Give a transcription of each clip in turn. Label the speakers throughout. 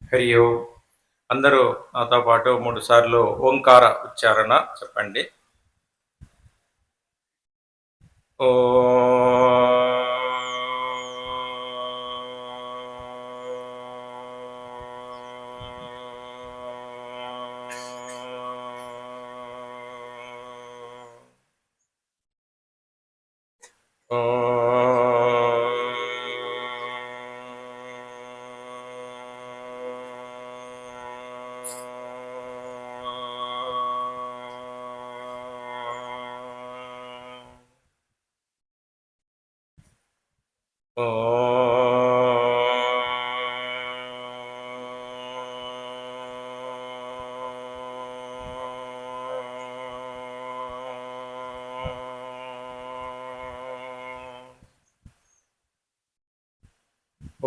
Speaker 1: హరి ఓం. అందరూ నాతో పాటు 3 సార్లు ఓంకార ఉచ్చారణ చెప్పండి. ఓ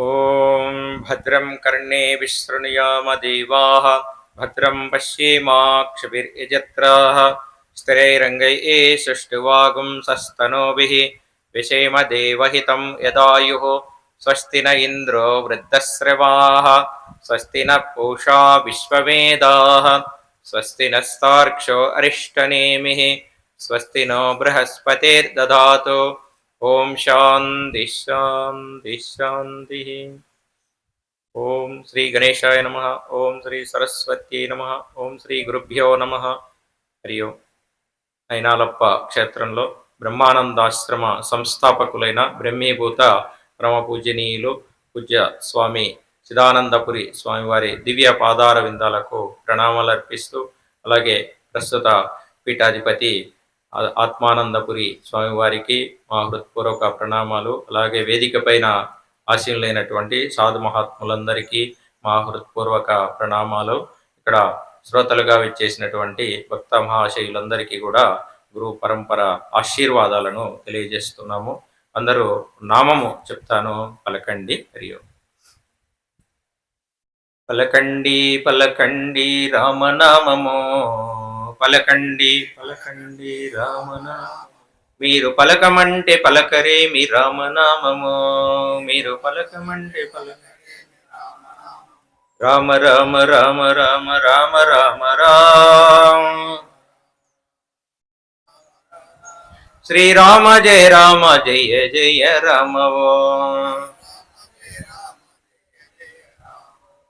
Speaker 1: ఓం భద్రం కర్ణేభిః శృణుయామ దేవాః భద్రం పశ్యేమాక్షభిర్యజత్రాః స్థిరైరంగైః సుష్ఠువాగుంసస్తనూభిः విషేమ దేవహితం యదాయుః స్వస్తి న ఇంద్రో వృద్ధశ్రవాः స్వస్తి న పూషా విశ్వవేదాः స్వస్తి నస్తార్క్ష్యో అరిష్టనేమిः స్వస్తి నో బృహస్పతిర్దధాతు. ఓం శాంతి శాంతి శాంతి. ఓం శ్రీ గణేశాయ నమః. ఓం శ్రీ సరస్వత్యై నమః. ఓం శ్రీ గురుభ్యో నమః. హరి ఓం. అయినాలప్ప క్షేత్రంలో బ్రహ్మానందాశ్రమ సంస్థాపకులైన బ్రహ్మీభూత పరమ పూజనీయులు పూజ్య స్వామి చిదానందపురి స్వామివారి దివ్య పాదార విందాలకు ప్రణామాలు అర్పిస్తూ, అలాగే ప్రస్తుత పీఠాధిపతి ఆత్మానందపురి స్వామివారికి మా హృత్పూర్వక ప్రణామాలు, అలాగే వేదిక పైన ఆశీనులైనటువంటి సాధు మహాత్ములందరికీ మా హృత్పూర్వక ప్రణామాలు. ఇక్కడ శ్రోతలుగా విచ్చేసినటువంటి భక్త మహాశయులందరికీ కూడా గురు పరంపర ఆశీర్వాదాలను తెలియజేస్తున్నాము. అందరూ నామము చెప్తాను, పలకండి. హరి ఓం. పలకండి పలకండి రామనామము, పలకండి పలకండి రామనామము. మీరు పలకమంటే పలకరే మీ రామనామము, మీరు పలకమంటే పలకరే రామ రామ రామ రామ రామ రామ రామ. శ్రీరామ జయ రామ జయ జయ రామవో,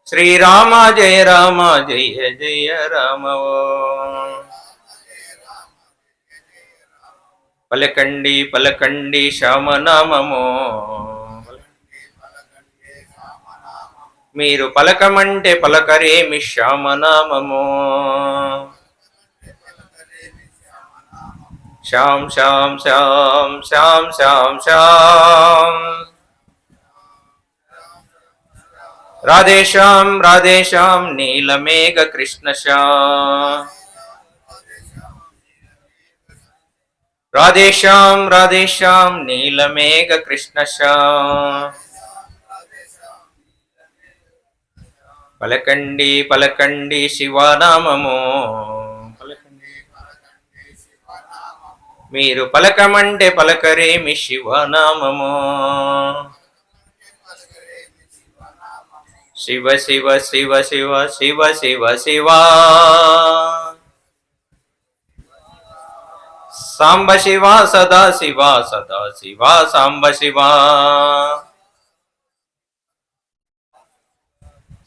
Speaker 1: శ్రీరామ జయ రామ జయ జయ రామవో. పలకండి పలకండి శ్యామనామము, మీరు పలకమంటే పలకరేమి శ్యామనామము. శ్యాం శ్యాం శ్యాం శ్యాం శ్యాం శ్యాం. రాధేశ్యాం రాధేశ్యాం నీలమేఘ కృష్ణ శ్యాం. రాధేశ్యాం రాధేశ్యాం నీలమేఘ కృష్ణ శ్యాం. పలకండి పలకండి శివనామము, మీరు పలకమంటే పలకరేమి శివనామము. శివ శివ శివ శివ శివ శివ శివ. సాంబ శివ సదా శివ సదా శివ సాంబ శివ.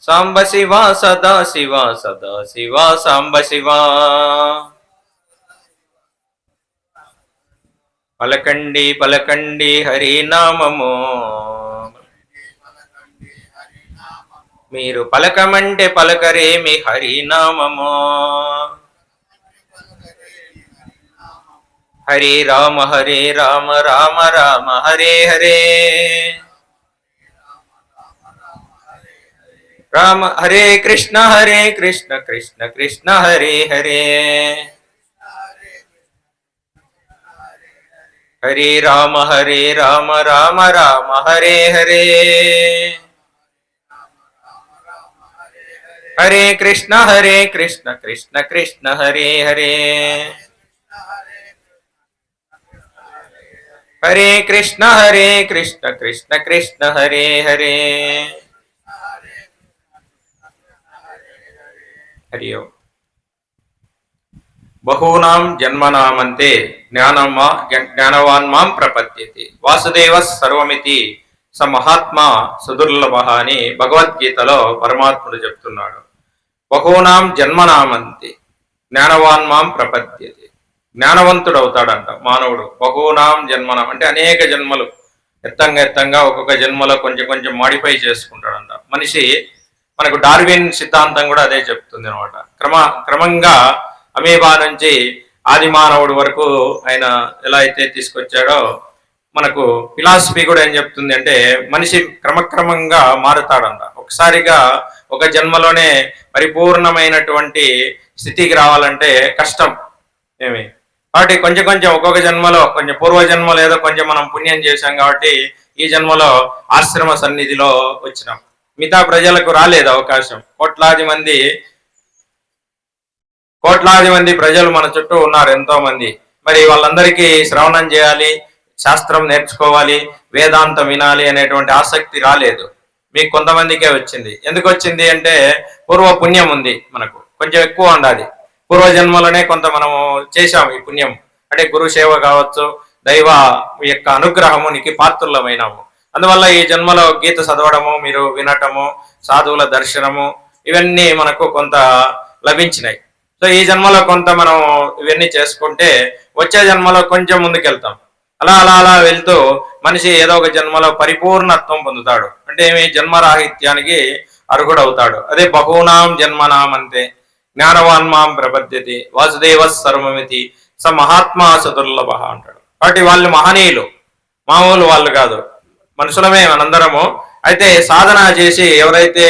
Speaker 1: సాంబ శివ సదా శివ సదా శివ సాంబ శివ. పలకండి పలకండి హరినామము, మీరు పలకమంటే పలకరేమి హరినామము. హరే రామ రామ రామ హరే హరే, రామ హరే కృష్ణ కృష్ణ కృష్ణ హరే హరే. హరే రామ రామ రామ హరే హరే. హరే కృష్ణ కృష్ణ కృష్ణ హరే హరే. హరే కృష్ణ కృష్ణ కృష్ణ హరే హరే. హరి ఓం. బహూనాం జన్మనామంతే జ్ఞానవాన్ మాం ప్రపద్యతే వాసుదేవ సర్వమితి స మహాత్మా సుదుర్లభ అని భగవద్గీతలో పరమాత్ముడు చెప్తున్నాడు. బహూనాం జన్మనామంతే జ్ఞానవాన్ మాం ప్రపద్యతే. జ్ఞానవంతుడు అవుతాడంట మానవుడు. బహూనాం జన్మనం అంటే అనేక జన్మలు, ఎత్తంగా ఒక్కొక్క జన్మలో కొంచెం కొంచెం మాడిఫై చేసుకుంటాడంట మనిషి. మనకు డార్విన్ సిద్ధాంతం కూడా అదే చెప్తుంది అనమాట. క్రమంగా అమీబా నుంచి ఆది మానవుడి వరకు ఆయన ఎలా అయితే తీసుకొచ్చాడో, మనకు ఫిలాసఫీ కూడా ఏం చెప్తుంది అంటే మనిషి క్రమక్రమంగా మారుతాడంట. ఒకసారిగా ఒక జన్మలోనే పరిపూర్ణమైనటువంటి స్థితికి రావాలంటే కష్టం కాబట్టి కొంచెం కొంచెం ఒక్కొక్క జన్మలో కొంచెం పూర్వ జన్మలో ఏదో కొంచెం మనం పుణ్యం చేశాం కాబట్టి ఈ జన్మలో ఆశ్రమ సన్నిధిలో వచ్చినాం. మిగతా ప్రజలకు రాలేదు అవకాశం. కోట్లాది మంది ప్రజలు మన చుట్టూ ఉన్నారు, ఎంతో మంది. మరి వాళ్ళందరికీ శ్రవణం చేయాలి, శాస్త్రం నేర్చుకోవాలి, వేదాంతం వినాలి అనేటువంటి ఆసక్తి రాలేదు. మీకు కొంతమందికే వచ్చింది. ఎందుకు వచ్చింది అంటే పూర్వ పుణ్యం ఉంది, మనకు కొంచెం ఎక్కువ ఉండాలి. పూర్వజన్మలోనే కొంత మనము చేశాము ఈ పుణ్యం. అంటే గురు సేవ కావచ్చు, దైవ యొక్క అనుగ్రహమునికి పాత్రులమైనాము. అందువల్ల ఈ జన్మలో గీత చదవడము, మీరు వినటము, సాధువుల దర్శనము, ఇవన్నీ మనకు కొంత లభించినాయి. సో ఈ జన్మలో కొంత మనం ఇవన్నీ చేసుకుంటే వచ్చే జన్మలో కొంచెం ముందుకెళ్తాం. అలా అలా అలా వెళ్తూ మనిషి ఏదో ఒక జన్మలో పరిపూర్ణత్వం పొందుతాడు. అంటే ఏమి జన్మరాహిత్యానికి అర్హుడవుతాడు. అదే బహూనాం జన్మనాం అంతే జ్ఞానవాన్ మాం ప్రపద్యతి వాసుదేవ సర్వమితి స మహాత్మా సుదుర్లభ అంటాడు. కాబట్టి వాళ్ళు మహనీయులు, మామూలు వాళ్ళు కాదు, మనుషులమే మనందరము. అయితే సాధన చేసి ఎవరైతే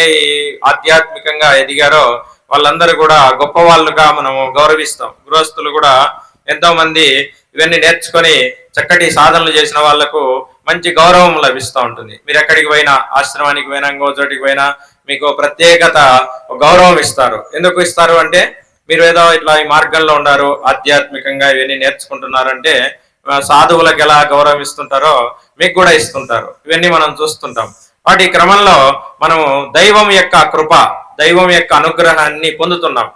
Speaker 1: ఆధ్యాత్మికంగా ఎదిగారో వాళ్ళందరూ కూడా గొప్ప వాళ్ళుగా మనము గౌరవిస్తాం. గృహస్థులు కూడా ఎంతో మంది ఇవన్నీ నేర్చుకొని చక్కటి సాధనలు చేసిన వాళ్లకు మంచి గౌరవం లభిస్తూ ఉంటుంది. మీరు ఎక్కడికి పోయినా, ఆశ్రమానికి పోయినా, ఇంకో చోటికి పోయినా మీకు ప్రత్యేకత గౌరవం ఇస్తారు. ఎందుకు ఇస్తారు అంటే మీరు ఏదో ఇట్లా ఈ మార్గంలో ఉన్నారు, ఆధ్యాత్మికంగా ఇవన్నీ నేర్చుకుంటున్నారంటే సాధువులకు ఎలా గౌరవం ఇస్తుంటారో మీకు కూడా ఇస్తుంటారు. ఇవన్నీ మనం చూస్తుంటాం. వాటి క్రమంలో మనము దైవం యొక్క కృప, దైవం యొక్క అనుగ్రహాన్ని పొందుతున్నాం.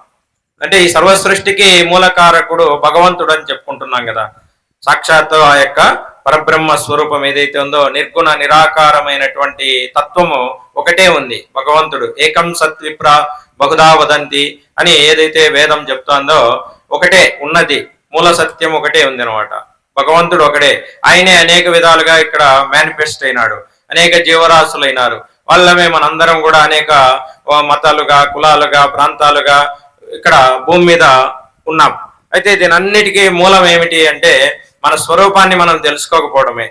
Speaker 1: అంటే ఈ సర్వ సృష్టికి మూలకారకుడు భగవంతుడు అని చెప్పుకుంటున్నాం కదా. సాక్షాత్తు ఆ యొక్క పరబ్రహ్మ స్వరూపం ఏదైతే ఉందో, నిర్గుణ నిరాకారమైనటువంటి తత్వము ఒకటే ఉంది. భగవంతుడు ఏకం సత్విప్ర బహుదా వదంతి అని ఏదైతే వేదం చెప్తోందో ఒకటే ఉన్నది, మూల సత్యం ఒకటే ఉంది అనమాట. భగవంతుడు ఒకడే. ఆయనే అనేక విధాలుగా ఇక్కడ మేనిఫెస్ట్ అయినాడు. అనేక జీవరాశులైనారు. వాళ్ళమే మనందరం కూడా అనేక మతాలుగా, కులాలుగా, ప్రాంతాలుగా ఇక్కడ భూమి మీద ఉన్నాం. అయితే దీని అన్నిటికీ మూలం ఏమిటి అంటే మన స్వరూపాన్ని మనం తెలుసుకోకపోవడమే.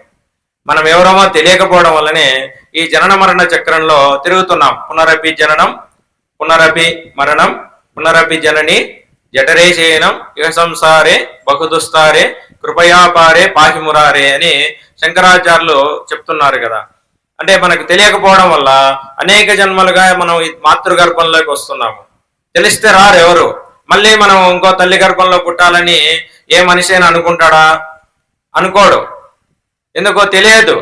Speaker 1: మనం ఎవరమో తెలియకపోవడం వల్లనే ఈ జనన మరణ చక్రంలో తిరుగుతున్నాం. పునరపి జననం, పునరపి మరణం, పునరపి జనని జఠరేశయనం ఇహ సంసారే బహుదుస్తారే కృపయాపారే పాహిమురారే అని శంకరాచార్యులు చెప్తున్నారు కదా. అంటే మనకు తెలియకపోవడం వల్ల అనేక జన్మలుగా మనం ఈ మాతృగర్భంలోకి వస్తున్నాము. తెలిస్తే రారు ఎవరు. మళ్ళీ మనం ఇంకో తల్లి గర్భంలో పుట్టాలని ఏ మనిషి అయినా అనుకుంటాడా? అనుకోడు. ఎందుకో తెలియదు.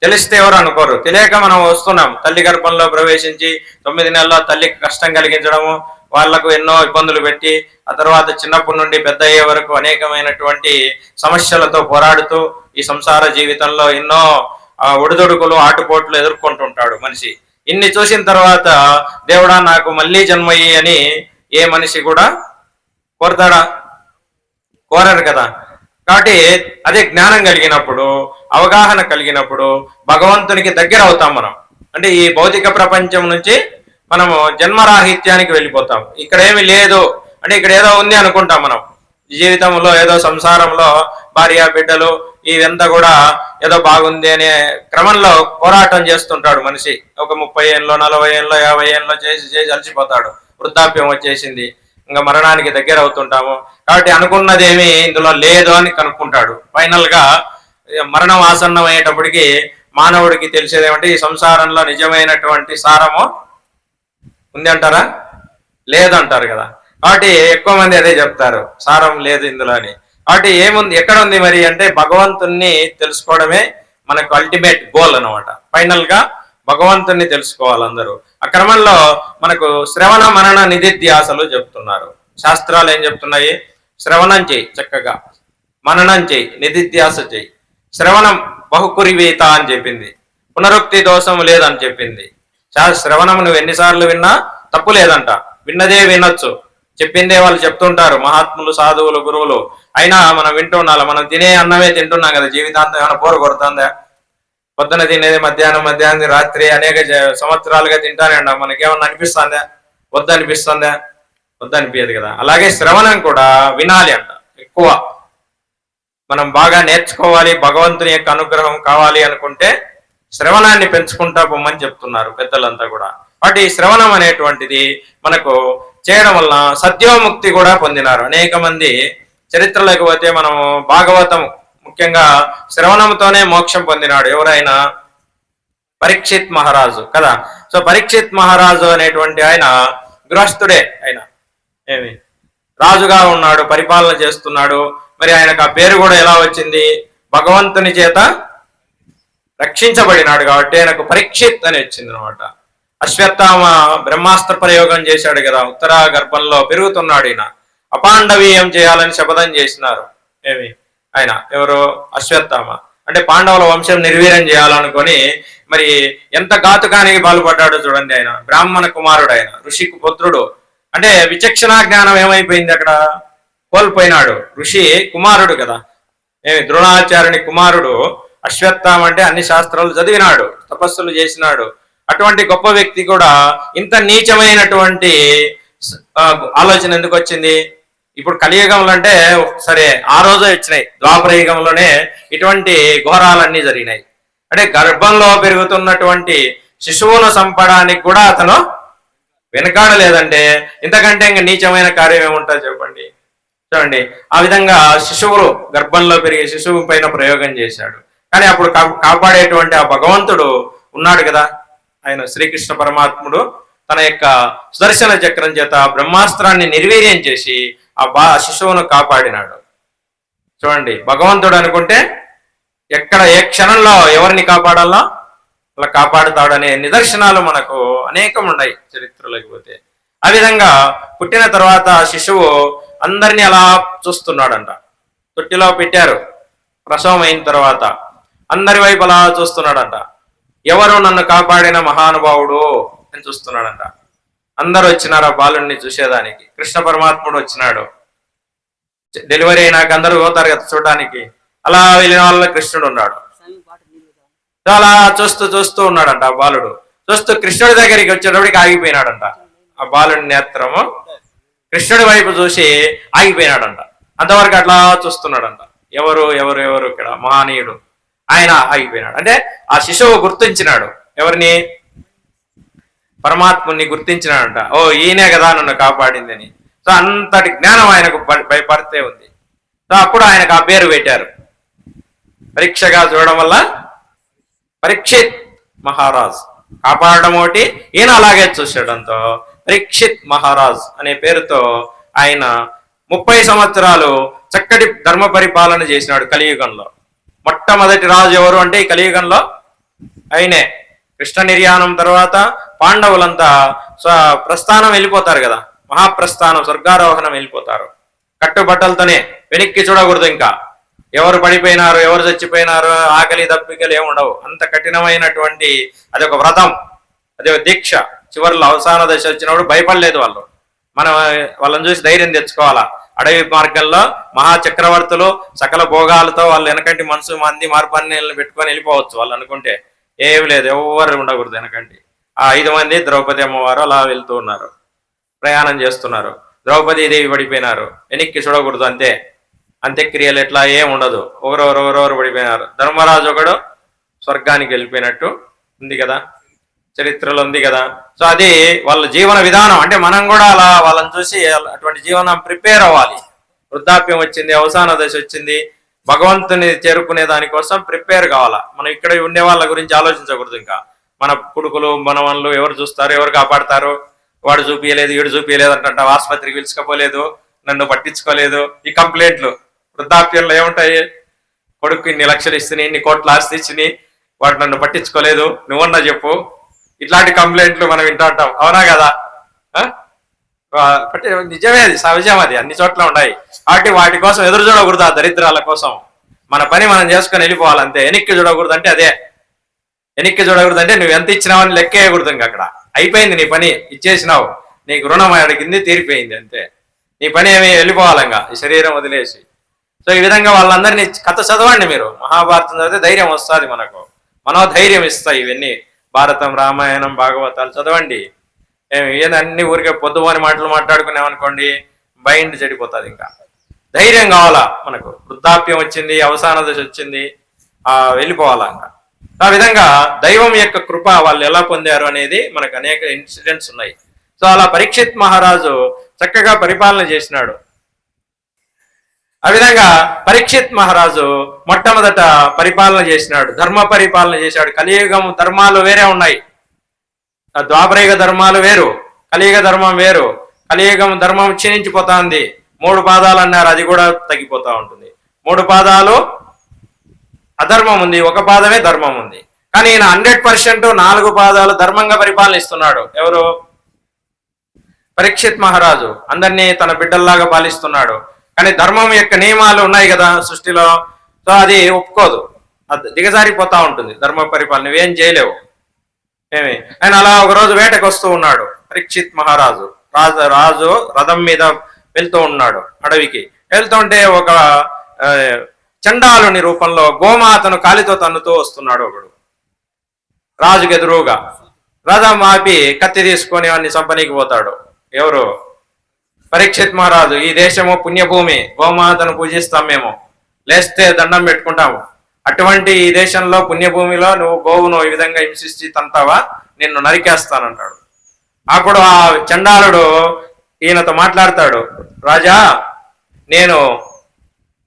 Speaker 1: తెలిస్తే ఎవరు అనుకోరు. తెలియక మనం వస్తున్నాం. తల్లి గర్భంలో ప్రవేశించి 9 నెలల్లో తల్లికి కష్టం కలిగించడము, వాళ్లకు ఎన్నో ఇబ్బందులు పెట్టి ఆ తర్వాత చిన్నప్పటి నుండి పెద్ద అయ్యే వరకు అనేకమైనటువంటి సమస్యలతో పోరాడుతూ ఈ సంసార జీవితంలో ఎన్నో ఒడిదొడుకులు, ఆటుపోట్లు ఎదుర్కొంటుంటాడు మనిషి. ఇన్ని చూసిన తర్వాత దేవుడా నాకు మళ్ళీ జన్మయ్యి అని ఏ మనిషి కూడా కోరతాడా? కోరరు కదా. కాబట్టి అదే జ్ఞానం కలిగినప్పుడు, అవగాహన కలిగినప్పుడు భగవంతునికి దగ్గర అవుతాం మనం. అంటే ఈ భౌతిక ప్రపంచం నుంచి మనము జన్మరాహిత్యానికి వెళ్ళిపోతాం. ఇక్కడ ఏమి లేదు అంటే ఇక్కడ ఏదో ఉంది అనుకుంటాం మనం. జీవితంలో ఏదో సంసారంలో భార్య బిడ్డలు ఇదంతా కూడా ఏదో బాగుంది అనే క్రమంలో పోరాటం చేస్తుంటాడు మనిషి. ఒక 30 ఏళ్ళలో, 40 ఏళ్ళలో, 50 ఏళ్ళలో చేసి అలసిపోతాడు. వృద్ధాప్యం వచ్చేసింది, ఇంకా మరణానికి దగ్గర అవుతుంటాము. కాబట్టి అనుకున్నదేమి ఇందులో లేదు అని కనుక్కుంటాడు. ఫైనల్ గా మరణం ఆసన్నం అయ్యేటప్పటికి మానవుడికి తెలిసేదేమంటే ఈ సంసారంలో నిజమైనటువంటి సారము ఉంది అంటారా? లేదంటారు కదా. కాబట్టి ఎక్కువ మంది అదే చెప్తారు, సారం లేదు ఇందులో అని. కాబట్టి ఏముంది, ఎక్కడ ఉంది మరి అంటే భగవంతుణ్ణి తెలుసుకోవడమే మనకు అల్టిమేట్ గోల్ అనమాట. ఫైనల్ గా భగవంతుణ్ణి తెలుసుకోవాలి అందరూ. ఆ క్రమంలో మనకు శ్రవణ మనన నిధిధ్యాసలు చెప్తున్నారు. శాస్త్రాలు ఏం చెప్తున్నాయి? శ్రవణం చేయి చక్కగా, మననం చేయి, నిధిధ్యాస చేయి. శ్రవణం బహుకురివేత అని చెప్పింది, పునరుక్తి దోషం లేదని చెప్పింది. శ్రవణం నువ్వు ఎన్నిసార్లు విన్నా తప్పు లేదంట, విన్నదే వినొచ్చు, చెప్పిందే వాళ్ళు చెప్తుంటారు మహాత్ములు, సాధువులు, గురువులు. అయినా మనం వింటూ ఉండాలి. మనం తినే అన్నమే తింటున్నాం కదా, జీవితాంతం ఏమైనా బోరు కొడుతుందా? పొద్దున తినేది మధ్యాహ్నం రాత్రి అనేక సంవత్సరాలుగా తింటానే ఉన్నాం, మనకేమన్నా అనిపిస్తుందా? వద్దనిపిస్తుందా? వద్దనిపించదు కదా. అలాగే శ్రవణం కూడా వినాలి అంట ఎక్కువ. మనం బాగా నేర్చుకోవాలి, భగవంతుని యొక్క అనుగ్రహం కావాలి అనుకుంటే శ్రవణాన్ని పెంచుకుంటా పొమ్మని చెప్తున్నారు పెద్దలంతా కూడా. కాబట్టి ఈ శ్రవణం అనేటువంటిది మనకు చేయడం వల్ల సద్యోముక్తి కూడా పొందినారు అనేక మంది. చరిత్రలోకి పోతే మనం భాగవతం ముఖ్యంగా శ్రవణంతోనే మోక్షం పొందినాడు ఎవరైనా? పరీక్షిత్ మహారాజు కదా. సో పరీక్షిత్ మహారాజు అనేటువంటి ఆయన గృహస్థుడే, ఆయన ఏమి రాజుగా ఉన్నాడు, పరిపాలన చేస్తున్నాడు. మరి ఆయనకు ఆ పేరు కూడా ఎలా వచ్చింది? భగవంతుని చేత రక్షించబడినాడు కాబట్టి ఆయనకు పరీక్షిత్ అని వచ్చింది అనమాట. అశ్వత్థామ బ్రహ్మాస్త్ర ప్రయోగం చేశాడు కదా, ఉత్తర గర్భంలో పెరుగుతున్నాడు ఈయన. అపాండవీయం చేయాలని శపథం చేసినారు. ఏమి ఆయన ఎవరు? అశ్వత్థామ. అంటే పాండవుల వంశం నిర్వీర్యం చేయాలనుకొని మరి ఎంత ఘాతుకానికి పాల్పడ్డాడో చూడండి. ఆయన బ్రాహ్మణ కుమారుడు, ఆయన ఋషికి పుత్రుడు. అంటే విచక్షణ జ్ఞానం ఏమైపోయింది అక్కడ? కోల్పోయినాడు. ఋషి కుమారుడు కదా, ఏమి ద్రోణాచార్యుని కుమారుడు అశ్వత్థామ. అంటే అన్ని శాస్త్రాలు చదివినాడు, తపస్సులు చేసినాడు. అటువంటి గొప్ప వ్యక్తి కూడా ఇంత నీచమైనటువంటి ఆలోచన ఎందుకు వచ్చింది? ఇప్పుడు కలియుగంలో అంటే సరే ఆ రోజే వచ్చినాయి, ద్వాపర యుగంలోనే ఇటువంటి ఘోరాలన్నీ జరిగినాయి. అంటే గర్భంలో పెరుగుతున్నటువంటి శిశువును చంపడానికి కూడా అతను వెనకాడలేదంటే ఇంతకంటే ఇంకా నీచమైన కార్యం ఏముంటుంది చెప్పండి. చూడండి, ఆ విధంగా శిశువులు గర్భంలో పెరిగే శిశువు పైన ప్రయోగం చేశాడు. కానీ అప్పుడు కాపాడేటువంటి ఆ భగవంతుడు ఉన్నాడు కదా, ఆయన శ్రీకృష్ణ పరమాత్ముడు తన యొక్క సుదర్శన చక్రం చేత బ్రహ్మాస్త్రాన్ని నిర్వీర్యం చేసి ఆ శిశువును కాపాడినాడు. చూడండి, భగవంతుడు అనుకుంటే ఎక్కడ ఏ క్షణంలో ఎవరిని కాపాడాలో అలా కాపాడుతాడనే నిదర్శనాలు మనకు అనేకం ఉన్నాయి చరిత్రలోకి పోతే. ఆ విధంగా పుట్టిన తర్వాత శిశువు అందరినీ అలా చూస్తున్నాడంట. తొట్టిలో పెట్టారు, ప్రసవం అయిన తర్వాత అందరి వైపు అలా చూస్తున్నాడంట. ఎవరు నన్ను కాపాడిన మహానుభావుడు అని చూస్తున్నాడంట. అందరూ వచ్చినారు ఆ బాలుడిని చూసేదానికి. కృష్ణ పరమాత్ముడు వచ్చినాడు. డెలివరీ అయినాక అందరూ పోతారు కదా చూడడానికి. అలా వెళ్ళిన వాళ్ళ కృష్ణుడు ఉన్నాడు. అలా చూస్తూ ఉన్నాడంట ఆ బాలుడు. చూస్తూ కృష్ణుడి దగ్గరికి వచ్చేటప్పటికి ఆగిపోయినాడంట. ఆ బాలుడి నేత్రము కృష్ణుడి వైపు చూసి ఆగిపోయినాడంట. అంతవరకు అట్లా చూస్తున్నాడంట. ఎవరు ఎవరు ఎవరు ఇక్కడ మహనీయుడు, ఆయన ఆగిపోయినాడు. అంటే ఆ శిశువు గుర్తించినాడు ఎవరిని? పరమాత్ముని గుర్తించినాడంట. ఓ ఈయనే కదా నన్ను కాపాడిందని. సో అంతటి జ్ఞానం ఆయనకు భయపడితే ఉంది. సో అప్పుడు ఆయనకు ఆ పేరు పెట్టారు. పరీక్షగా చూడడం వల్ల పరీక్షిత్ మహారాజ్ కాపాడడం ఒకటి, ఈయన అలాగే చూసేయడంతో పరీక్షిత్ మహారాజ్ అనే పేరుతో ఆయన 30 సంవత్సరాలు చక్కటి ధర్మ పరిపాలన చేసినాడు కలియుగంలో. మొట్టమొదటి రాజు ఎవరు అంటే ఈ కలియుగంలో ఆయనే. కృష్ణ నిర్యాణం తర్వాత పాండవులంతా ప్రస్థానం వెళ్ళిపోతారు కదా, మహాప్రస్థానం, స్వర్గారోహణం వెళ్ళిపోతారు. కట్టుబట్టలతోనే, వెనక్కి చూడకూడదు. ఇంకా ఎవరు పడిపోయినారు, ఎవరు చచ్చిపోయినారు, ఆకలి దప్పికలు ఏముండవు. అంత కఠినమైనటువంటి అది ఒక వ్రతం, అదే దీక్ష. చివరిలో అవసాన దశ వచ్చినప్పుడు భయపడలేదు వాళ్ళు. మనం వాళ్ళని చూసి ధైర్యం తెచ్చుకోవాలా. అడవి మార్గంలో మహాచక్రవర్తులు సకల భోగాలతో వాళ్ళు వెనకంటి మనసు మంది మార్పాన్ని పెట్టుకొని వెళ్ళిపోవచ్చు. వాళ్ళు అనుకుంటే ఏమి లేదు, ఎవరు ఉండకూడదు వెనకంటి. ఆ 5 మంది ద్రౌపది అమ్మవారు అలా వెళ్తూ ఉన్నారు, ప్రయాణం చేస్తున్నారు. ద్రౌపదీదేవి పడిపోయినారు, వెనక్కి చూడకూడదు. అంతే, అంత్యక్రియలు ఎట్లా ఏం ఉండదు. ఎవరెవరెవరెవరు పడిపోయినారు. ధర్మరాజు ఒకడు స్వర్గానికి వెళ్ళిపోయినట్టు ఉంది కదా, చరిత్రలో ఉంది కదా. సో అది వాళ్ళ జీవన విధానం. అంటే మనం కూడా అలా వాళ్ళని చూసి అటువంటి జీవనం ప్రిపేర్ అవ్వాలి. వృద్ధాప్యం వచ్చింది, అవసాన దశ వచ్చింది, భగవంతుని చేరుకునే దానికోసం ప్రిపేర్ కావాలా. మనం ఇక్కడ ఉండే వాళ్ళ గురించి ఆలోచించకూడదు. ఇంకా మన కొడుకులు మనవన్లు ఎవరు చూస్తారు, ఎవరు కాపాడతారు, వాడు చూపించలేదు, వీడు చూపించలేదు అంటాం, ఆసుపత్రికి పిలుచుకోపోలేదు, నన్ను పట్టించుకోలేదు, ఈ కంప్లైంట్లు వృద్ధాప్యంలో ఏముంటాయి? కొడుకు ఇన్ని లక్షలు ఇస్తుంది, ఇన్ని కోట్ల ఆస్తి ఇచ్చింది, వాడు నన్ను పట్టించుకోలేదు, నువ్వన్నా చెప్పు. ఇట్లాంటి కంప్లైంట్లు మనం వింటూ ఉంటాం, అవునా కదా? నిజమే, అది సహజం, అది అన్ని చోట్ల ఉన్నాయి. కాబట్టి వాటి కోసం ఎదురు చూడకూడదు, ఆ దరిద్రాల కోసం. మన పని మనం చేసుకొని వెళ్ళిపోవాలంతే. వెనక్కి చూడకూడదు అంటే అదే. వెనక్కి చూడకూడదు అంటే నువ్వు ఎంత ఇచ్చినావని లెక్కేయకూడదు. ఇంకా అక్కడ అయిపోయింది, నీ పని ఇచ్చేసినావు, నీకు రుణం అడిగింది, తీరిపోయింది, అంతే. నీ పని ఏమి వెళ్ళిపోవాలంగా, ఈ శరీరం వదిలేసి. సో ఈ విధంగా వాళ్ళందరినీ కథ చదవండి మీరు. మహాభారతం చదివితే ధైర్యం వస్తుంది మనకు, మనోధైర్యం ఇస్తాయి ఇవన్నీ. భారతం, రామాయణం, భాగవతాలు చదవండి. ఏదన్నీ ఊరికే పొద్దుపోని మాటలు మాట్లాడుకున్నామనుకోండి, మైండ్ చెడిపోతుంది. ఇంకా ధైర్యం కావాలా మనకు. వృద్ధాప్యం వచ్చింది, అవసాన దశ వచ్చింది, వెళ్ళిపోవాలా ఇంకా. ఆ విధంగా దైవం యొక్క కృప వాళ్ళు ఎలా పొందారు అనేది మనకు అనేక ఇన్సిడెంట్స్ ఉన్నాయి. సో అలా పరీక్షిత్ మహారాజు చక్కగా పరిపాలన చేసినాడు. ఆ విధంగా పరీక్షిత్ మహారాజు మొట్టమొదట పరిపాలన చేసినాడు, ధర్మ పరిపాలన చేశాడు. కలియుగం ధర్మాలు వేరే ఉన్నాయి, ద్వాపరయుగ ధర్మాలు వేరు, కలియుగ ధర్మం వేరు. కలియుగం ధర్మం క్షీణించిపోతుంది. 3 పాదాలు అన్నారు, అది కూడా తగ్గిపోతా ఉంటుంది. 3 పాదాలు అధర్మం ఉంది, 1 పాదమే ధర్మం ఉంది. కానీ ఈయన 100% 4 పాదాలు ధర్మంగా పరిపాలనిస్తున్నాడు. ఎవరు? పరీక్షిత్ మహారాజు. అందరినీ తన బిడ్డల్లాగా పాలిస్తున్నాడు. కానీ ధర్మం యొక్క నియమాలు ఉన్నాయి కదా సృష్టిలో, సో అది ఒప్పుకోదు, అది దిగజారిపోతా ఉంటుంది ధర్మ పరిపాలన. నువ్వేం చేయలేవు ఏమి. ఆయన అలా ఒకరోజు వేటకు వస్తూ ఉన్నాడు పరీక్షిత్ మహారాజు. రాజు రథం మీద వెళ్తూ ఉన్నాడు అడవికి. వెళ్తుంటే ఒక చండాలుని రూపంలో గోమాతను కాలితో తన్నుతూ వస్తున్నాడు ఒకడు రాజుకి ఎదురుగా. రథం ఆపి కత్తి తీసుకొని వాడిని చంపనీకి పోతాడు. ఎవరు? పరీక్షిత్ మహారాజు. ఈ దేశము పుణ్యభూమి, గోమాతను పూజిస్తాం మేము, లేస్తే దండం పెట్టుకుంటాము. అటువంటి ఈ దేశంలో పుణ్యభూమిలో నువ్వు గోవును ఈ విధంగా హింసించి తంతావా, నిన్ను నరికేస్తానంటాడు. అప్పుడు ఆ చండాలుడు ఈయనతో మాట్లాడతాడు. రాజా,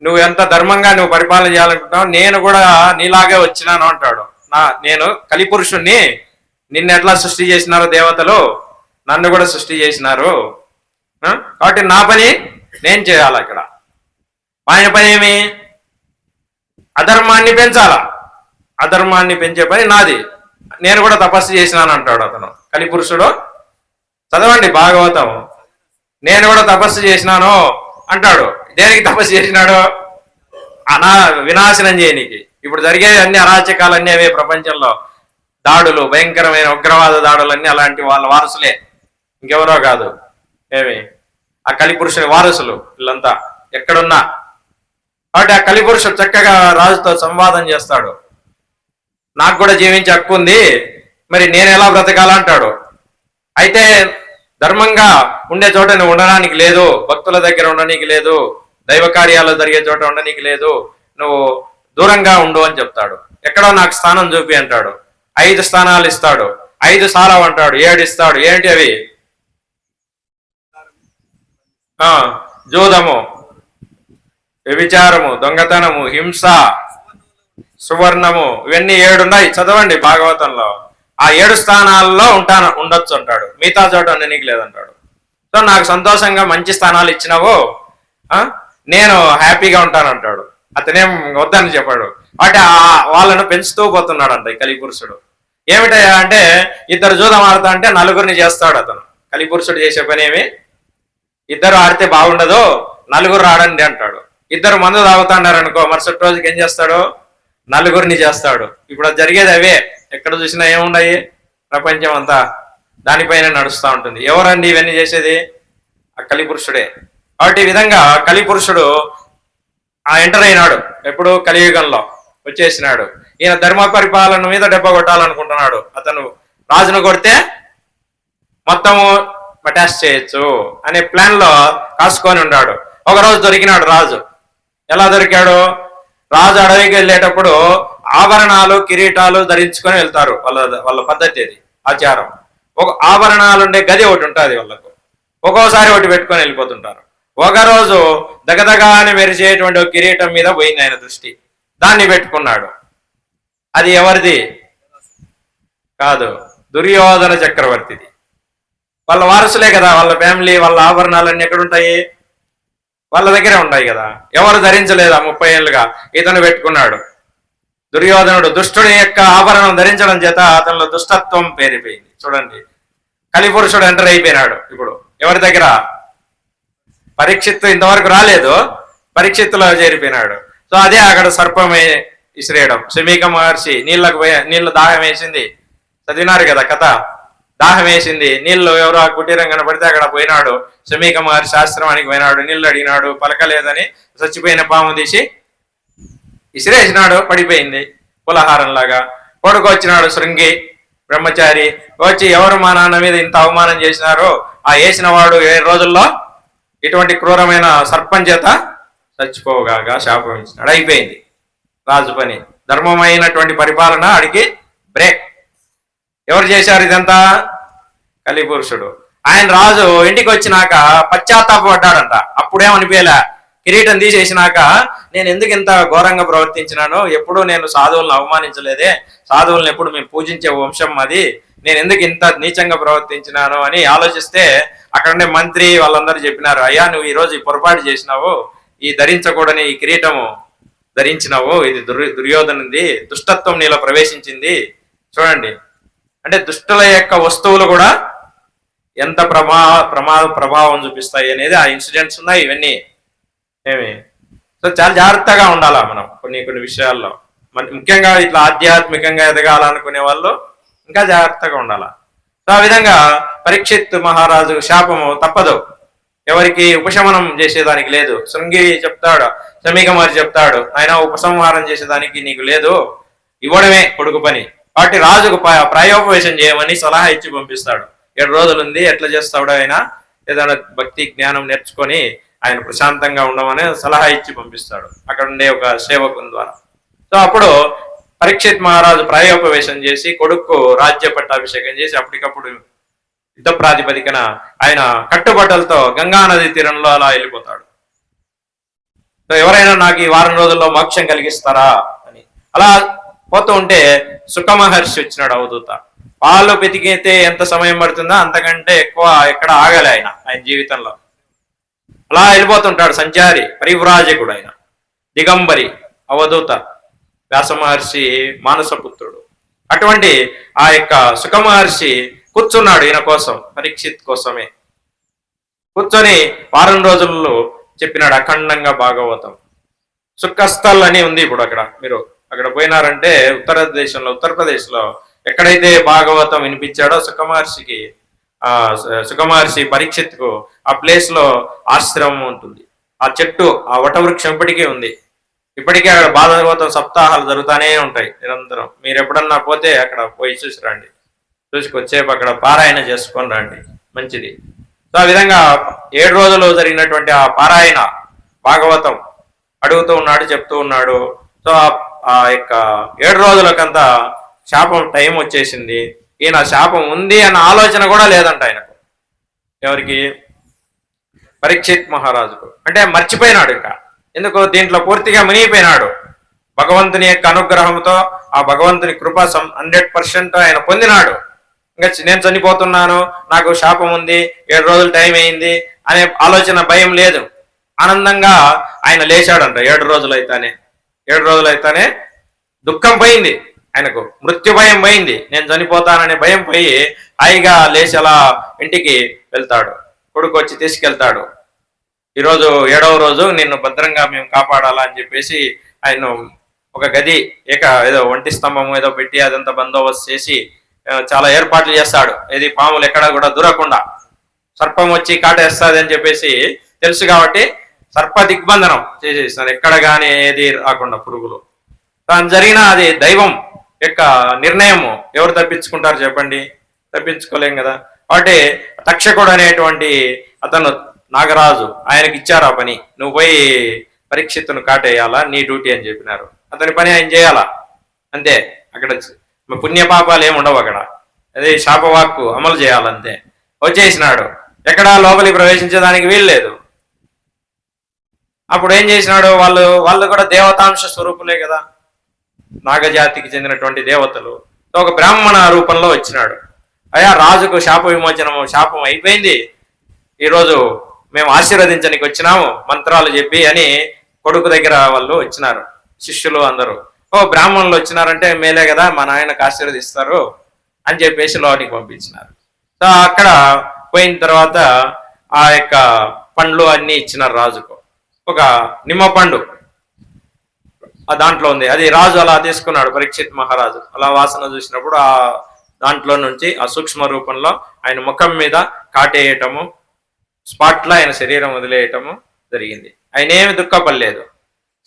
Speaker 1: నువ్వు ఎంత ధర్మంగా నువ్వు పరిపాలన చేయాలనుకుంటావు, నేను కూడా నీలాగే వచ్చినాను అంటాడు. నేను కలిపురుషుణ్ణి, నిన్ను ఎట్లా సృష్టి చేసినారో దేవతలు, నన్ను కూడా సృష్టి చేసినారు. కాబట్టి నా పని నేను చేయాలి. అక్కడ ఆయన పని ఏమి? అధర్మాన్ని పెంచాలా. అధర్మాన్ని పెంచే పని నాది, నేను కూడా తపస్సు చేసినాను అంటాడు అతను. కలిపురుషుడు. చదవండి భాగవతం. నేను కూడా తపస్సు చేసినాను అంటాడు. దేనికి తపస్సు చేసినాడు? వినాశనం చేయనికి. ఇప్పుడు జరిగేది అన్ని అరాచకాలన్నీ అవే ప్రపంచంలో. దాడులు, భయంకరమైన ఉగ్రవాద దాడులన్నీ అలాంటి వాళ్ళ వారసులే, ఇంకెవరో కాదు. ఏమి ఆ కలిపురుషుని వారసులు వీళ్ళంతా ఎక్కడున్నా. కాబట్టి ఆ కలిపురుషుడు చక్కగా రాజుతో సంవాదం చేస్తాడు. నాకు కూడా జీవించే హక్కు ఉంది, మరి నేను ఎలా బ్రతకాలంటాడు. అయితే ధర్మంగా ఉండే చోట నువ్వు ఉండడానికి లేదు, భక్తుల దగ్గర ఉండడానికి లేదు, దైవ కార్యాలు జరిగే చోట ఉండడానికి లేదు, నువ్వు దూరంగా ఉండు అని చెప్తాడు. ఎక్కడో నాకు స్థానం చూపి అంటాడు. 5 స్థానాలు ఇస్తాడు. 5 సాలవు అంటాడు. 7 ఇస్తాడు. ఏంటి అవి? జూదము, వ్యభిచారము, దొంగతనము, హింస, సువర్ణము, ఇవన్నీ 7 ఉన్నాయి. చదవండి భాగవతంలో. ఆ 7 స్థానాల్లో ఉండొచ్చు అంటాడు. మిగతా చోట ఉండనీకి లేదంటాడు. సో నాకు సంతోషంగా మంచి స్థానాలు ఇచ్చినావు, నేను హ్యాపీగా ఉంటానంటాడు. అతనేం వద్దని చెప్పాడు. వాటి వాళ్ళను పెంచుతూ పోతున్నాడు ఈ కలిపురుషుడు. ఏమిటయ్యా అంటే, 2 జూదం ఆడతా అంటే 4గురిని చేస్తాడు అతను. కలిపురుషుడు చేసే పని ఏమి? 2 ఆడితే బాగుండదు, 4గురు ఆడండి అంటాడు. 2 మందు తాగుతాడారనుకో, మరుసటి రోజుకి ఏం చేస్తాడు? 4గురిని చేస్తాడు. ఇప్పుడు అది జరిగేది అవే. ఎక్కడ చూసినా ఏముండయి, ప్రపంచం అంతా దానిపైన నడుస్తూ ఉంటుంది. ఎవరండి ఇవన్నీ చేసేది? ఆ కలిపురుషుడే. కాబట్టి ఈ విధంగా కలిపురుషుడు ఎంటర్ అయినాడు. ఎప్పుడు? కలియుగంలో వచ్చేసినాడు. ఈయన ధర్మ పరిపాలన మీద దెబ్బ కొట్టాలనుకుంటున్నాడు. అతను రాజును కొడితే మొత్తము అటాచ్ చేయొచ్చు అనే ప్లాన్ లో కాసుకొని ఉన్నాడు. ఒకరోజు దొరికినాడు రాజు. ఎలా దొరికాడు? రాజు అడవికి వెళ్ళేటప్పుడు ఆభరణాలు, కిరీటాలు ధరించుకొని వెళ్తారు. వాళ్ళ పద్ధతి అది, ఆచారం. ఒక ఆభరణాలు ఉండే గది ఒకటి ఉంటుంది వాళ్ళకు. ఒక్కోసారి ఒకటి పెట్టుకొని వెళ్ళిపోతుంటారు. ఒకరోజు దగదగాని మెరిచేటువంటి ఒక కిరీటం మీద పోయింది ఆయన దృష్టి. దాన్ని పెట్టుకున్నాడు. అది ఎవరిది? కాదు, దుర్యోధన చక్రవర్తిది. వాళ్ళ వారసులే కదా, వాళ్ళ ఫ్యామిలీ, వాళ్ళ ఆభరణాలన్నీ ఎక్కడుంటాయి? వాళ్ళ దగ్గరే ఉన్నాయి కదా, ఎవరు ధరించలేదా 30 ఏళ్ళుగా, ఇతను పెట్టుకున్నాడు. దుర్యోధనుడు దుష్టుడి యొక్క ఆభరణం ధరించడం చేత అతనిలో దుష్టత్వం పేరిపోయింది. చూడండి, కలిపురుషుడు ఎంటర్ అయిపోయినాడు. ఇప్పుడు ఎవరి దగ్గర? పరీక్షిత్తు ఇంతవరకు రాలేదు, పరీక్షిత్తులో చేరిపోయినాడు. సో అదే అక్కడ సర్పమే విసిరేయడం. శమీక మహర్షి నీళ్ళ దాహం వేసింది, చదివినారు కదా కథ. దాహం వేసింది, నీళ్ళు ఎవరో ఆ కుటీరం కనపడితే అక్కడ పోయినాడు. శమీక మహర్షి ఆశ్రమానికి పోయినాడు, నీళ్ళు అడిగినాడు, పలకలేదని చచ్చిపోయిన పాము తీసి విసిరేసినాడు, పడిపోయింది పులహారంలాగా. కొడుకు వచ్చినాడు శృంగి బ్రహ్మచారి, వచ్చి ఎవరు మా నాన్న మీద ఇంత అవమానం చేసినారో ఆ వేసిన వాడు 7 రోజుల్లో ఇటువంటి క్రూరమైన సర్పం చేత చచ్చిపోగా శాపం ఇచ్చినాడు. అయిపోయింది రాజు పని. ధర్మమైనటువంటి పరిపాలన అడిగి బ్రేక్. ఎవరు చేశారు ఇదంతా? కలిపురుషుడు. ఆయన రాజు ఇంటికి వచ్చినాక పశ్చాత్తాపడ్డాడంట. అప్పుడేమనిపించలే, కిరీటం తీసేసినాక నేను ఎందుకు ఇంత ఘోరంగా ప్రవర్తించినాను, ఎప్పుడు నేను సాధువులను అవమానించలేదే, సాధువులను ఎప్పుడు మేము పూజించే వంశం అది, నేను ఎందుకు ఇంత నీచంగా ప్రవర్తించినాను అని ఆలోచిస్తే అక్కడనే మంత్రి వాళ్ళందరూ చెప్పినారు, అయ్యా నువ్వు ఈరోజు ఈ పొరపాటు చేసినావు, ఈ ధరించకూడని ఈ కిరీటము ధరించినావు, ఇది దుర్యోధనుంది, దుష్టత్వం నీలో ప్రవేశించింది. చూడండి, అంటే దుష్టుల యొక్క వస్తువులు కూడా ఎంత ప్రమాద ప్రభావం చూపిస్తాయి అనేది ఆ ఇన్సిడెంట్స్ ఉన్నాయి. ఇవన్నీ సో చాలా జాగ్రత్తగా ఉండాలా మనం కొన్ని విషయాల్లో. ముఖ్యంగా ఇట్లా ఆధ్యాత్మికంగా ఎదగాలనుకునే వాళ్ళు ఇంకా జాగ్రత్తగా ఉండాలా. సో ఆ విధంగా పరీక్షిత్ మహారాజు శాపము తప్పదు, ఎవరికి ఉపశమనం చేసేదానికి లేదు. శృంగి చెప్తాడు, శమీక మహర్షి చెప్తాడు, ఆయన ఉపసంహారం చేసేదానికి నీకు లేదు, ఇవ్వడమే కొడుకు పని. కాబట్టి రాజుకు ప్రాయోపవేశం చేయమని సలహా ఇచ్చి పంపిస్తాడు. 7 రోజులు ఉంది, ఎట్లా చేస్తాడో ఆయన, ఏదైనా భక్తి జ్ఞానం నేర్చుకొని ఆయన ప్రశాంతంగా ఉండమని సలహా ఇచ్చి పంపిస్తాడు అక్కడ ఉండే ఒక సేవకుని ద్వారా. సో అప్పుడు పరీక్షిత్ మహారాజు ప్రాయోపవేశం చేసి కొడుకు రాజ్య పట్టాభిషేకం చేసి అప్పటికప్పుడు యుద్ధ ప్రాతిపదికన ఆయన కట్టుబట్టలతో గంగా నది తీరంలో అలా వెళ్ళిపోతాడు. సో ఎవరైనా నాకు ఈ వారం రోజుల్లో మోక్షం కలిగిస్తారా అని అలా పోతూ ఉంటే సుఖ మహర్షి వచ్చినాడు అవధూత. పాలు వెతికితే ఎంత సమయం పడుతుందో అంతకంటే ఎక్కువ ఎక్కడ ఆగలే ఆయన జీవితంలో. అలా వెళ్ళిపోతుంటాడు, సంచారి పరివ్రాజకుడు ఆయన, దిగంబరి అవధూత, వ్యాస మహర్షి మానసపుత్రుడు. అటువంటి ఆ యొక్క సుఖ మహర్షి కూర్చున్నాడు ఈయన కోసం, పరీక్షిత్ కోసమే కూర్చొని వారం రోజుల్లో చెప్పినాడు అఖండంగా భాగవతం. సుఖస్థల్ అని ఉంది ఇప్పుడు అక్కడ, మీరు అక్కడ పోయినారంటే ఉత్తరప్రదేశ్ లో ఎక్కడైతే భాగవతం వినిపించాడో సుఖమహర్షి పరీక్షిత్కు ఆ ప్లేస్ లో ఆశ్రమం ఉంటుంది. ఆ చెట్టు, ఆ వటవృక్షం ఇప్పటికీ ఉంది. ఇప్పటికే అక్కడ భాగవతం సప్తాహాలు జరుగుతూనే ఉంటాయి నిరంతరం. మీరు ఎప్పుడన్నా పోతే అక్కడ పోయి చూసి రండి, చూసుకొచ్చేపు అక్కడ పారాయణ చేసుకొని రండి, మంచిది. సో ఆ విధంగా 7 రోజులు జరిగినటువంటి ఆ పారాయణ భాగవతం అడుగుతూ ఉన్నాడు, చెప్తూ ఉన్నాడు. సో ఆ యొక్క 7 రోజులకంతా శాపం టైం వచ్చేసింది. ఈయన శాపం ఉంది అన్న ఆలోచన కూడా లేదంట ఆయనకు. ఎవరికి? పరీక్షిత్ మహారాజుకు. అంటే మర్చిపోయినాడు ఇంకా, ఎందుకు దీంట్లో పూర్తిగా మునిగిపోయినాడు. భగవంతుని యొక్క అనుగ్రహంతో ఆ భగవంతుని కృప 100% ఆయన పొందినాడు. ఇంకా నేను చనిపోతున్నాను, నాకు శాపం ఉంది, 7 రోజులు టైం అయింది అనే ఆలోచన, భయం లేదు. ఆనందంగా ఆయన లేచాడంట 7 రోజులు అయితేనే దుఃఖం పోయింది ఆయనకు, మృత్యు భయం పోయింది, నేను చనిపోతాననే భయం పోయి హాయిగా లేచి అలా ఇంటికి వెళ్తాడు. కొడుకు వచ్చి తీసుకెళ్తాడు. ఈరోజు 7వ రోజు నిన్ను భద్రంగా మేము కాపాడాలా అని చెప్పేసి ఆయన ఒక గది ఏదో ఒంటి స్తంభం ఏదో పెట్టి అదంతా బందోబస్తు చేసి చాలా ఏర్పాట్లు చేస్తాడు. ఏది పాములు ఎక్కడ కూడా దూరకుండా, సర్పం వచ్చి కాటేస్తుంది అని చెప్పేసి తెలుసు కాబట్టి సర్ప దిగ్బంధనం చేసేస్తాడు, ఎక్కడ కానీ ఏది రాకుండా పురుగులు. దాని జరిగిన అది దైవం యొక్క నిర్ణయము. ఎవరు తప్పించుకుంటారు చెప్పండి? తప్పించుకోలేం కదా. కాబట్టి తక్షకుడు అనేటువంటి అతను నాగరాజు, ఆయనకి ఇచ్చారు ఆ పని, నువ్వు పోయి పరీక్షిత్తును కాటేయాలా, నీ డ్యూటీ అని చెప్పినారు. అతని పని ఆయన చేయాలా అంతే. అక్కడ పుణ్యపాపాలు ఏమి ఉండవు, అక్కడ అదే శాపవాక్కు అమలు చేయాలంతే. వచ్చేసినాడు, ఎక్కడా లోపలికి ప్రవేశించడానికి వీల్లేదు. అప్పుడు ఏం చేసినాడు, వాళ్ళు కూడా దేవతాంశ స్వరూపులే కదా, నాగజాతికి చెందినటువంటి దేవతలు. ఒక బ్రాహ్మణ రూపంలో వచ్చినాడు. అయ్యా రాజుకు శాప విమోచనము, శాపం అయిపోయింది, ఈరోజు మేము ఆశీర్వదించడానికి వచ్చినాము మంత్రాలు చెప్పి అని కొడుకు దగ్గర వాళ్ళు వచ్చినారు, శిష్యులు అందరూ. ఓ బ్రాహ్మణులు వచ్చినారంటే మేలే కదా, మా నాయనకు ఆశీర్వదిస్తారు అని చెప్పేసి లోనికి పంపించినారు. సో అక్కడ పోయిన తర్వాత ఆ యొక్క పండ్లు అన్ని ఇచ్చినారు రాజుకు. ఒక నిమ్మ పండు దాంట్లో ఉంది, అది రాజు అలా తీసుకున్నాడు. పరీక్షిత్ మహారాజు అలా వాసన చూసినప్పుడు ఆ దాంట్లో నుంచి ఆ సూక్ష్మ రూపంలో ఆయన ముఖం మీద కాటేయటము, స్పాట్లో ఆయన శరీరం వదిలేయటము జరిగింది. ఆయన ఏమి దుఃఖపడలేదు.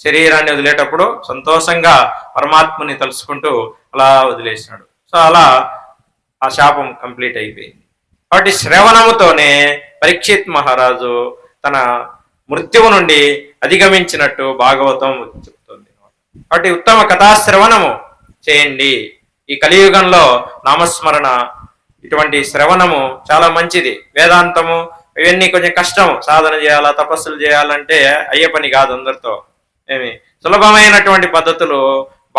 Speaker 1: శరీరాన్ని వదిలేటప్పుడు సంతోషంగా పరమాత్మని తలుసుకుంటూ అలా వదిలేసినాడు. సో అలా ఆ శాపం కంప్లీట్ అయిపోయింది. కాబట్టి శ్రవణముతోనే పరీక్షిత్ మహారాజు తన మృత్యువు నుండి అధిగమించినట్టు భాగవతం చెప్తుంది. కాబట్టి ఉత్తమ కథాశ్రవణము చేయండి. ఈ కలియుగంలో నామస్మరణ ఇటువంటి శ్రవణము చాలా మంచిది. వేదాంతము ఇవన్నీ కొంచెం కష్టం, సాధన చేయాలా తపస్సులు చేయాలంటే అయ్యే పని కాదు అందరితో. సులభమైనటువంటి పద్ధతులు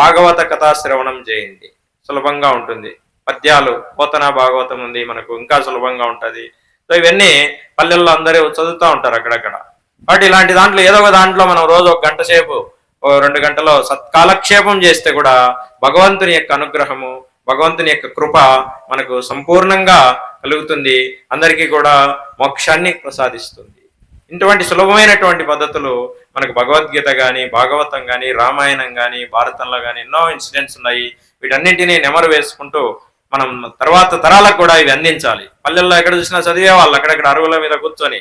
Speaker 1: భాగవత కథాశ్రవణం చేయండి, సులభంగా ఉంటుంది. పద్యాలు పోతన భాగవతం ఉంది మనకు, ఇంకా సులభంగా ఉంటుంది. సో ఇవన్నీ పల్లెల్లో అందరూ చదువుతూ ఉంటారు అక్కడక్కడ. కాబట్టి ఇలాంటి దాంట్లో ఏదో ఒక దాంట్లో మనం రోజు 1 గంట సేపు 2 గంటలో సత్కాలక్షేపం చేస్తే కూడా భగవంతుని యొక్క అనుగ్రహము, భగవంతుని యొక్క కృప మనకు సంపూర్ణంగా కలుగుతుంది. అందరికీ కూడా మోక్షాన్ని ప్రసాదిస్తుంది. ఇటువంటి సులభమైనటువంటి పద్ధతులు మనకు భగవద్గీత కానీ, భాగవతం కానీ, రామాయణం కానీ, భారతంలో కానీ ఎన్నో ఇన్సిడెంట్స్ ఉన్నాయి. వీటన్నింటినీ నెమరు వేసుకుంటూ మనం తర్వాత తరాలకు కూడా ఇవి అందించాలి. పల్లెల్లో ఎక్కడ చూసినా చదివేవాళ్ళు, అక్కడక్కడ అరుగుల మీద కూర్చొని.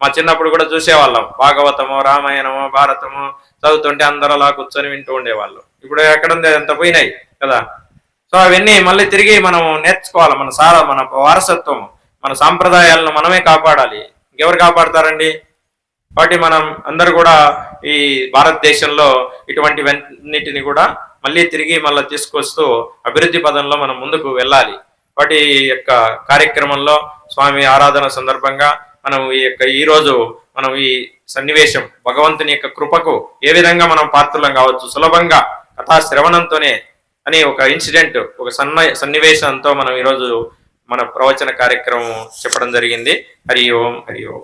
Speaker 1: మా చిన్నప్పుడు కూడా చూసేవాళ్ళం, భాగవతము రామాయణము భారతము చదువుతుంటే అందరూ అలా కూర్చొని వింటూ ఉండేవాళ్ళు. ఇప్పుడు ఎక్కడుంది, అంత పోయినాయి కదా. సో అవన్నీ మళ్ళీ తిరిగి మనం నేర్చుకోవాలి. మన వారసత్వం, మన సాంప్రదాయాలను మనమే కాపాడాలి. ఇంకెవరు కాపాడతారండి? కాబట్టి మనం అందరూ కూడా ఈ భారతదేశంలో ఇటువంటివన్నిటిని కూడా మళ్ళీ తిరిగి తీసుకొస్తూ అభివృద్ధి పదంలో మనం ముందుకు వెళ్ళాలి. కాబట్టి ఈ యొక్క కార్యక్రమంలో స్వామి ఆరాధన సందర్భంగా మనం ఈరోజు మనం ఈ సన్నివేశం భగవంతుని యొక్క కృపకు ఏ విధంగా మనం పాత్రలం కావచ్చు సులభంగా కథా శ్రవణంతోనే అని ఒక ఇన్సిడెంట్, ఒక సన్నివేశంతో మనం ఈరోజు మన ప్రవచన కార్యక్రమం చెప్పడం జరిగింది. హరి ఓం హరి ఓం.